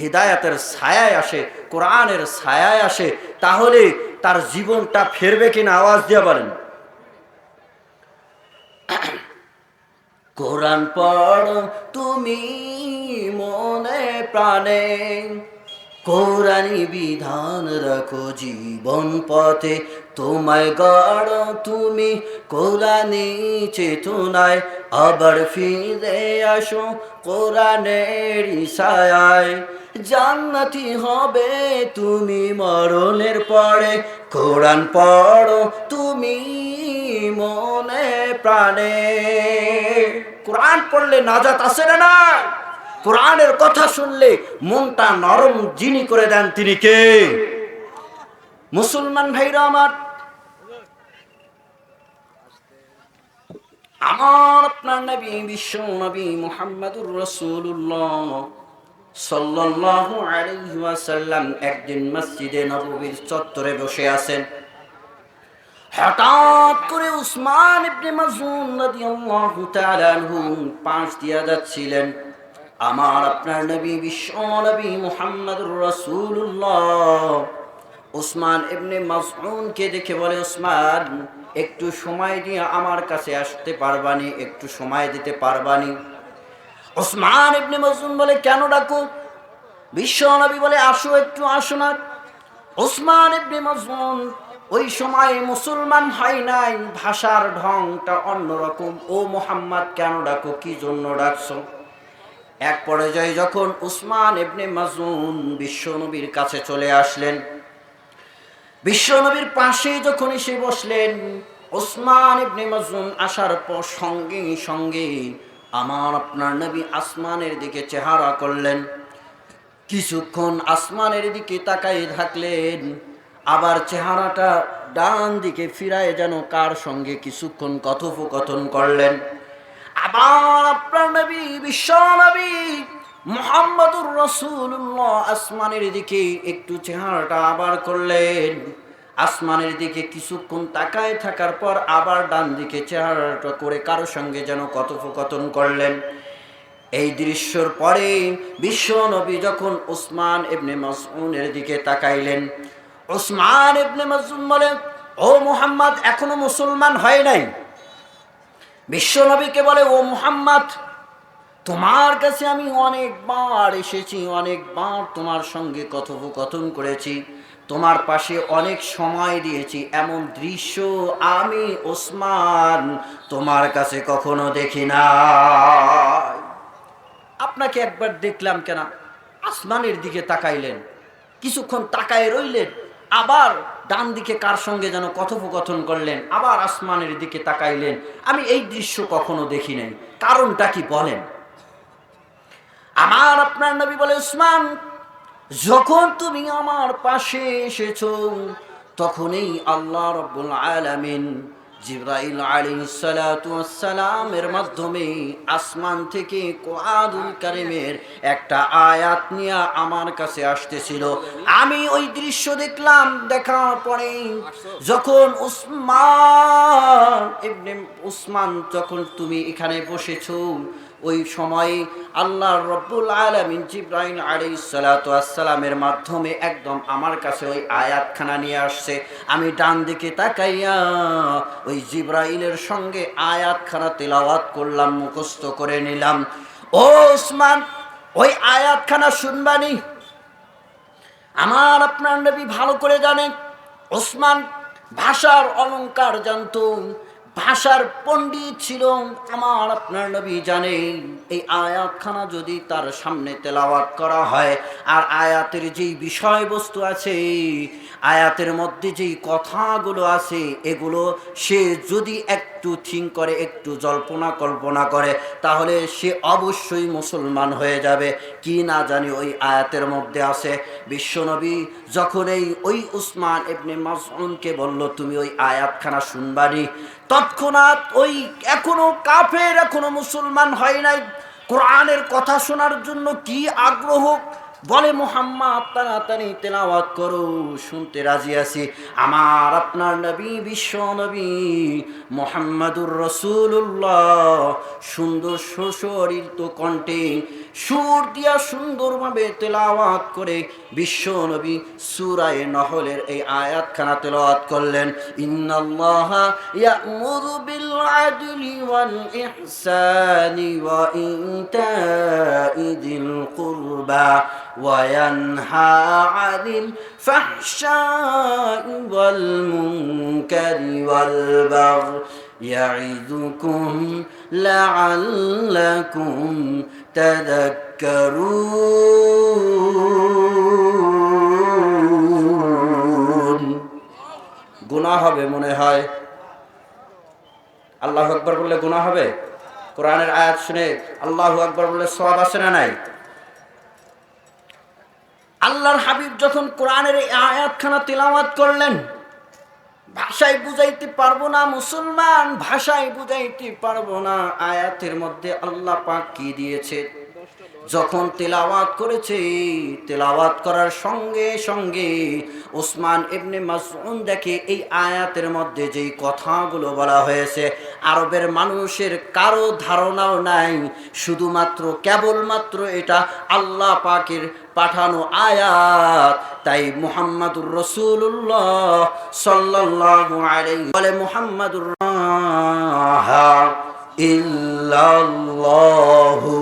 হিদায়াতের ছায়ায় আসে, কোরআনের ছায়ায় আসে, তাহলে তার জীবনটা ফেরবে কিনা? আওয়াজ দিয়ে বলেন। কোরআন পড়ো তুমি মনে প্রাণে, কোরআনি বিধান রাখো জীবন পথে। তোমায় গড়ো তুমি কোরআনি চেতনায়, আবার ফিরে আসো কোরআনের ছায়ায়। জান্নাতি হবে তুমি মরণের পরে, কোরআন পড়ো তুমি মনে প্রাণে। কোরআন পড়লে নাজাত আছে না? না, কোরআনের কথা শুনলে মনটা নরম যিনি করে দেন তিনি কে? মুসলমান ভাইরা আমার, আমার আপনার নবী, বিশ্ব নবী মুহাম্মদুর রাসূলুল্লাহ সাল্লাল্লাহু আলাইহি ওয়াসাল্লাম একদিন মসজিদে নববীর চত্বরে বসে আছেন। হঠাৎ করে উসমান ইবনে মাযউন রাদিয়াল্লাহু তাআলা আনহু পাশ দিয়ে যাচ্ছিলেন। আমার আপনার নবী, বিশ্ব নবী মুহাম্মদুর রাসূলুল্লাহ উসমান ইবনে মাজউনকে দেখে বলে, উসমান, একটু সময় দিয়ে আমার কাছে আসতে পারবানি, একটু সময় দিতে পারবানি? উসমান ইবনে মাজউন বলে, কেন ডাকো? বিশ্ব নবী বলে, আসো, একটু আসো না। উসমান ইবনে মাজউন ওই সময় মুসলমান হয় নাই, ভাষার ঢংটা অন্যরকম। ও মুহাম্মদ, কেন ডাকো, কি জন্য ডাকছো? এক পর্যায়ে যখন উসমান ইবনে মাজউন বিশ্ব নবীর কাছে চলে আসলেন, বিশ্ব নবীর পাশে যখন এসে বসলেন, উসমান ইবনে মাজউন আসার পর সঙ্গে সঙ্গে আমার আপনার নবী আসমানের দিকে চেহারা করলেন, কিছুক্ষণ আসমানের দিকে তাকাই থাকলেন, আবার চেহারাটা ডান দিকে ফিরায় যেন কার সঙ্গে কিছুক্ষণ কথোপকথন করলেন। আবার আপনার নবী, বিশ্ব নবী মুহাম্মদুর রাসূলুল্লাহ আসমানের দিকে একটু চেহারাটা আবার করলেন, আসমানের দিকে কিছুক্ষণ তাকায় থাকার পর আবার ডান দিকে চেহারাটা করে কারো সঙ্গে যেন কথোপকথন করলেন। এই দৃশ্যর পরে বিশ্ব নবী যখন উসমান ইবনে মাজউনের দিকে তাকাইলেন, উসমান ইবনে মাজউন বলেন, ও মুহাম্মদ, এখনো মুসলমান হয় নাই। বিশ্ব নবীকে বলে, ও মুহাম্মদ, তোমার কাছে আমি অনেকবার এসেছি, অনেকবার তোমার সঙ্গে কথোপকথন করেছি, তোমার পাশে অনেক সময় দিয়েছি, এমন দৃশ্য আমি উসমান তোমার কাছে কখনো দেখি না। আপনাকে একবার দেখলাম, কেন? আসমানের দিকে তাকাইলেন, কিছুক্ষণ তাকায় রইলেন, আবার ডান দিকে কার সঙ্গে যেন কথোপকথন করলেন, আবার আসমানের দিকে তাকাইলেন, আমি এই দৃশ্য কখনো দেখি নাই, কারণটা কি বলেন? আমার আপনার নবী বলে, উসমান, যখন তুমি আমার পাশে এসেছো, তখনই আল্লাহ রাব্বুল আলামিন জিবরাইল আলাইহিস সালাতু ওয়াস সালামের মাধ্যমে আসমান থেকে কোরআনুল কারীমের একটা আয়াত নিয়ে আমার কাছে আসতেছিল। আমি ওই দৃশ্য দেখলাম, দেখার পরে যখন উসমান যখন তুমি এখানে বসেছো, ওই সময় আল্লাহ রব্বুল আলামিন জিবরাইল আলাইহিস সালাতু ওয়াস সালামের মাধ্যমে একদম আমার কাছে ওই আয়াতখানা নিয়ে আসছে। আমি ডান দিকে তাকাইয়া ওই জিবরাইলের সঙ্গে আয়াতখানা তেলাওয়াত করলাম, মুখস্থ করে নিলাম। ও উসমান, ওই আয়াতখানা শুনবানি? আমার আপনার নবী ভালো করে জানেন, উসমান ভাষার অলংকার জানতো, ভাষার পণ্ডিত ছিল। আমার আপনার নবী জানেন, এই আয়াতখানা যদি তার সামনে তেলাওয়াত করা হয়, আর আয়াতের যেই বিষয়বস্তু আছে, আয়াতের মধ্যে যেই কথাগুলো আছে, এগুলো সে যদি একটু থিঙ্ক করে, একটু জল্পনা কল্পনা করে, তাহলে সে অবশ্যই মুসলমান হয়ে যাবে। কি না জানি ওই আয়াতের মধ্যে আছে। বিশ্বনবী যখন ওই উসমান ইবনে মাজউনকে বলল, তুমি ওই আয়াতখানা শুনবানি, তৎক্ষণাৎ ওই এখনো কাফের, এখনো মুসলমান হয় নাই, কোরআনের কথা শোনার জন্য কি আগ্রহ! বলে, মুহাম্মদ, তাড়াতাড়ি তেলাওয়াত করো, শুনতে রাজি আছি। আমার আপনার নবী, বিশ্ব নবী মুহাম্মাদুর রাসূলুল্লাহ সুন্দর সুশরিত কণ্ঠে সুর দিয়া সুন্দরভাবে তেলাওয়াত করে বিশ্ব নবী সূরা নহলের এই আয়াতখানা তেলাওয়াত করলেন। ইন্নাল্লাহা ইয়া'মুরু বিল আদলি ওয়াল ইহসানি ওয়া ইতা'i যিল কুরবা ওয়া ইয়ানহা আনিল ফাহশাই ওয়াল মুনকারি ওয়াল বাগই ইয়া'iদুকুম লা'আল্লাকুম তাযাক্কারুন। গুনাহ হবে মনে হয়? আল্লাহু আকবার বললে গুনাহ হবে? কোরআনের আয়াত শুনে আল্লাহু আকবার বললে সওয়াব আছে না নাই? আল্লাহর হাবিব যখন কোরআনের এই আয়াতখানা তিলাওয়াত করলেন, ভাষায় বুঝাইতে পারবো না মুসলমান, ভাষায় বুঝাইতে পারবো না আয়াতের মধ্যে আল্লাহ পাক কি দিয়েছে। যখন তেলাওয়াত করেছে, তেলাওয়াত করার সঙ্গে সঙ্গে উসমান ইবনে মাসউদ দেখে এই আয়াতের মধ্যে যেই কথাগুলো বলা হয়েছে আরবের মানুষের কারো ধারণাও নাই, শুধুমাত্র কেবলমাত্র এটা আল্লাহ পাকের পাঠানো আয়াত। তাই মুহাম্মাদুর রাসূলুল্লাহ সাল্লাল্লাহু আলাইহি বলে মুহাম্মাদুর ইল্লাল্লাহু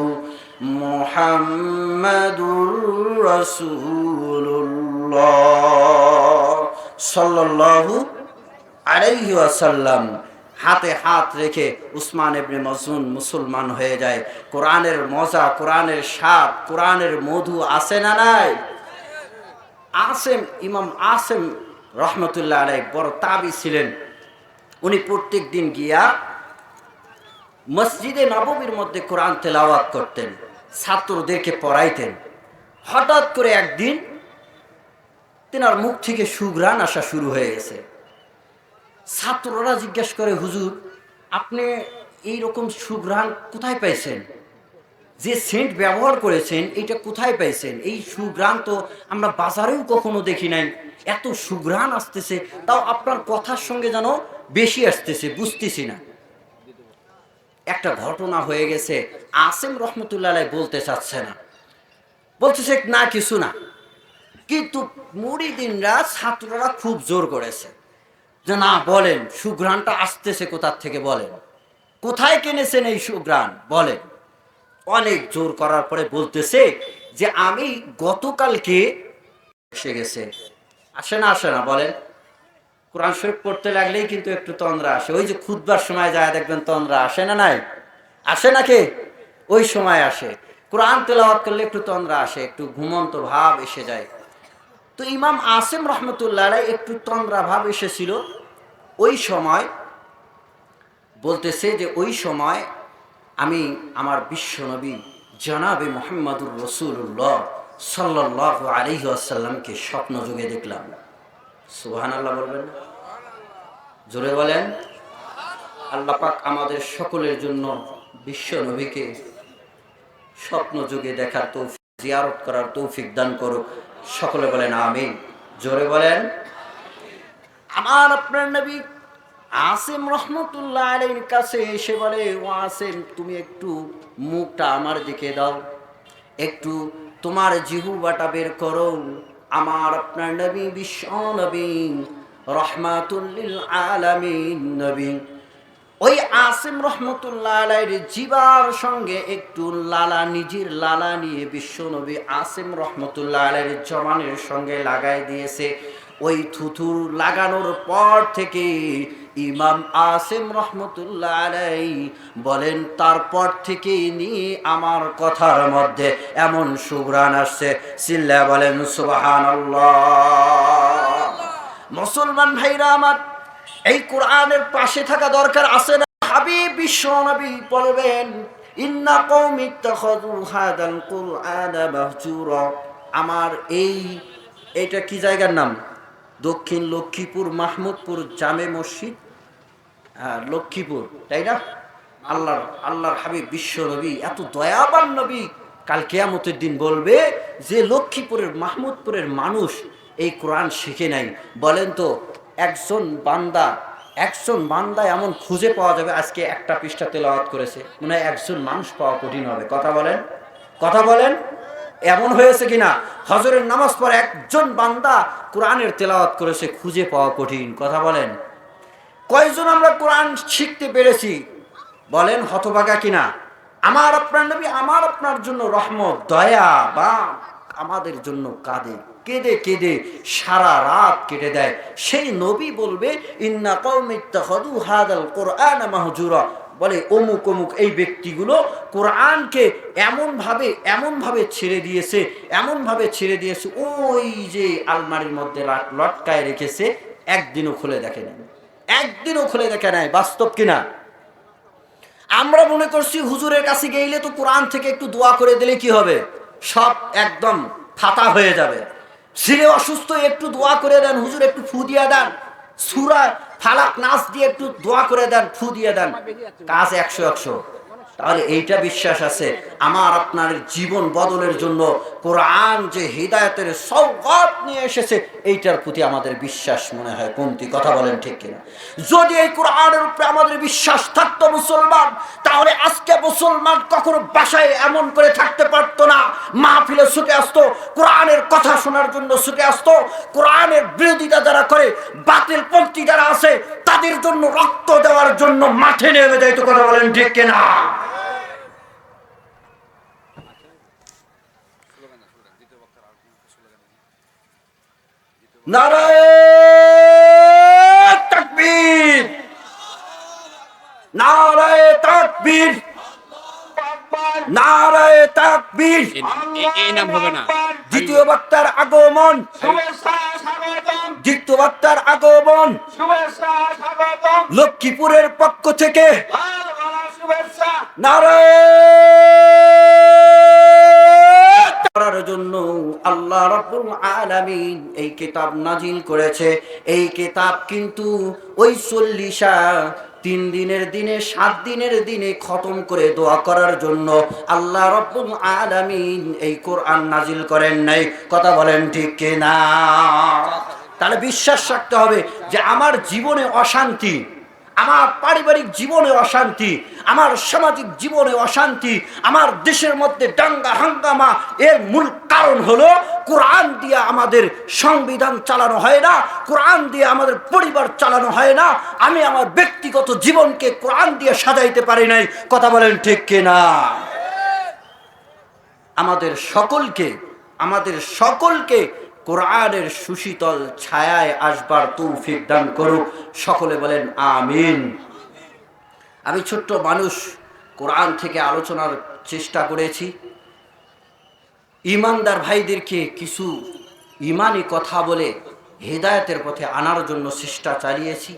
মুহাম্মাদুর রাসূলুল্লাহ সাল্লাল্লাহু আলাইহি ওয়াসাল্লাম। হাতে হাত রেখে উসমান ইবনে মাসউদ মুসলমান হয়ে যায়। কোরআনের মজা, কোরআনের স্বাদ, কোরআনের মধু আছে না নাই? আসেম, ইমাম আসেম রহমতুল্লাহ আলাইহি বড় তাবি ছিলেন। উনি প্রত্যেক দিন গিয়া মসজিদে নববীর মধ্যে কোরআন তেলাওয়াত করতেন, ছাত্রদেরকে পড়াইতেন। হঠাৎ করে একদিন তেনার মুখ থেকে সুঘ্রাণ আসা শুরু হয়ে গেছে। ছাত্ররা জিজ্ঞাসা করে, হুজুর আপনি এইরকম সুঘ্রাণ কোথায় পাইছেন? যে সেন্ট ব্যবহার করেছেন এটা কোথায় পাইছেন? এই সুঘ্রাণ তো আমরা বাজারেও কখনো দেখি নাই, এত সুঘ্রাণ আসতেছে, তাও আপনার কথার সঙ্গে যেন বেশি আসতেছে, বুঝতেছি না। একটা ঘটনা হয়ে গেছে, আসেম রহমতুল্লাহ আলাইহি বলতে চাচ্ছে না, বলতেছে না কিছু না, কিন্তু মুরিদিনরা ছাত্ররা খুব জোর করেছে যে না বলেন সুঘ্রাণটা আসতেছে কোথার থেকে, বলেন কোথায় কিনেছেন এই সুঘ্রাণ বলেন। অনেক জোর করার পরে বলতেছে যে আমি গতকালকে এসে গেছে। আসে না আসে না বলেন? কোরআন শরীফ পড়তে লাগলেই কিন্তু একটু তন্দ্রা আসে। ওই যে খুতবার সময় যায় দেখবেন তন্দ্রা আসে না নাই? আসে নাকি? ওই সময় আসে। কোরআন তেলাওয়াত করলে একটু তন্দ্রা আসে, একটু ঘুমন্ত ভাব এসে যায়। তো ইমাম আসেম রহমতুল্লাহ আলাইহি একটু তন্দ্রা ভাব এসেছিল। ওই সময় বলতেছে যে ওই সময় আমি আমার বিশ্বনবী জনাবে মুহাম্মাদুর রাসূলুল্লাহ সাল্লাল্লাহু আলাইহি ওয়াসাল্লামকে স্বপ্ন যুগে দেখলাম। সুবহানাল্লাহ বলবেন, জোরে বলেন। আল্লাহ পাক আমাদের সকলের জন্য বিশ্বনবীকে স্বপ্ন যুগে দেখার তৌফিক, জিয়ারত করার তৌফিক দান করুক। সকলে বলেন আমিন, জোরে বলেন। আমার আপনার নবী আসেম রহমতুল্লাহ আলাইহির কাছে এসে বলে, ও আসেম তুমি একটু মুখটা আমার দিকে দাও, একটু তোমার জিহ্বাটা বের করো। আমার আপনার নবী বিশ্ব নবী রহমাতুল লিল আলামিন নবী ওই আসেম রহমতুল্লাহ আলাইহির জিবার সঙ্গে একটু লালা, নিজের লালা নিয়ে বিশ্ব নবী আসেম রহমতুল্লাহ আলাইহির জবানের সঙ্গে লাগাই দিয়েছে। ওই থুথুর লাগানোর পর থেকে ইমাম আসেম রহমতুল্লাহ আলাইহি বলেন তারপর থেকে নিয়ে আমার কথার মধ্যে এমন সুঘ্রাণ আসছে, চিল্লা বলেন সুবহানাল্লাহ। মুসলমান ভাইরা আমার, এই কোরআনের পাশে থাকা দরকার আছে না? হাবিব বিশ্ব নবী বলবেন ইন্না কওমি ইত্তাখাযু হাদাল কুরআনা মাহজুরা। আমার এইটা কি জায়গার নাম? দক্ষিণ লক্ষ্মীপুর মাহমুদপুর জামে মসজিদ, লক্ষ্মীপুর, তাই না? আল্লাহর হাবিব বিশ্ব নবী এত দয়াবান নবী, কাল কিয়ামতের দিন বলবে যে লক্ষ্মীপুরের মাহমুদপুরের মানুষ এই কোরআন শিখে নাই। বলেন তো একজন বান্দা এমন খুঁজে পাওয়া যাবে আজকে একটা পৃষ্ঠা তেলাওয়াত করেছে, মনে হয় একজন মানুষ পাওয়া কঠিন হবে। কথা বলেন এমন হয়েছে কিনা? হজরের নামাজ পড়ে একজন বান্দা কোরআনের তেলাওয়াত করেছে, খুঁজে পাওয়া কঠিন। কথা বলেন কয়জন আমরা কোরআন শিখতে পেরেছি? বলেন হতভাগা কিনা? আমার আপনার নবী আমার আপনার জন্য রহমত, দয়া, বা আমাদের জন্য কেঁদে কেঁদে সারা রাত কেটে দেয়। সেই নবী বলবে ইন্না কওমি ইত্তাখাযু হাদাল কুরআনা মাহজুরা, বলে অমুক অমুক এই ব্যক্তিগুলো কোরআনকে এমনভাবে ছেড়ে দিয়েছে, ওই যে আলমারির মধ্যে লটকায় রেখেছে, একদিনও খুলে দেখে নাই। বাস্তব কিনা? আমরা মনে করছি হুজুরের কাছে গেলে তো কোরআন থেকে একটু দোয়া করে দিলে কি হবে, সব একদম ফাতা হয়ে যাবে। ছেলে অসুস্থ, একটু দোয়া করে দেন হুজুর, একটু ফু দিয়ে দেন, সূরা ফালাক নাস দিয়ে একটু দোয়া করে দেন, ফু দিয়ে দেন, কাজ 100। তাহলে এইটা বিশ্বাস আছে আমার আপনার জীবন বদলের জন্য কোরআন যে হিদায়াতের সওগাত নিয়ে এসেছে এইটার প্রতি আমাদের বিশ্বাস মনে হয় কমতি। কথা বলেন ঠিক কিনা? যদি এই কোরআনের উপরে আমাদের বিশ্বাস থাকতো মুসলমান, তাহলে আজকে মুসলমান কখনো বাসায় এমন করে থাকতে পারতো না, মাহফিলে ছুটে আসতো, কোরআনের কথা শোনার জন্য ছুটে আসতো, কোরআনের বিরোধিতা যারা করে, বাতিল পন্থী যারা আছে তাদের জন্য রক্ত দেওয়ার জন্য মাঠে নেমে যাইতো। কথা বলেন ঠিক কিনা? নারায়ে তাকবীর, নারায়ে তাকবীর, নারায়ে তাকবীর। এই নাম হবে না। দ্বিতীয় বক্তার আগমন, দ্বিতীয় বক্তার আগমন লক্ষ্মীপুরের পক্ষ থেকে নারায়ে করার জন্য আল্লাহ রাব্বুল আলামিন এই কিতাব নাজিল করেছে। এই কিতাব কিন্তু ওই ৩ দিনের দিনে ৭ দিনের দিনে খতম করে দোয়া করার জন্য আল্লাহ রাব্বুল আলামিন এই কোরআন নাজিল করেন নাই। কথা বলেন ঠিক কিনা? তাহলে বিশ্বাস রাখতে হবে যে আমার জীবনে অশান্তি, আমার পারিবারিক জীবনে অশান্তি, আমার সামাজিক জীবনে অশান্তি, আমার দেশের মধ্যে দাঙ্গা হাঙ্গামা, এর মূল কারণ হলো কোরআন দিয়ে আমাদের সংবিধান চালানো হয় না, কোরআন দিয়ে আমাদের পরিবার চালানো হয় না, আমি আমার ব্যক্তিগত জীবনকে কোরআন দিয়ে সাজাইতে পারি নাই। কথা বলেন ঠিক কিনা? আমাদের সকলকে কোরআনের সুশীতল ছায়ায় আসবার তৌফিক দান করুক। সকলে বলেন আমিন। আমি ছোট্ট মানুষ, কোরআন থেকে আলোচনার চেষ্টা করেছি, ইমানদার ভাইদেরকে কিছু ইমানি কথা বলে হেদায়েতের পথে আনার জন্য চেষ্টা চালিয়েছি।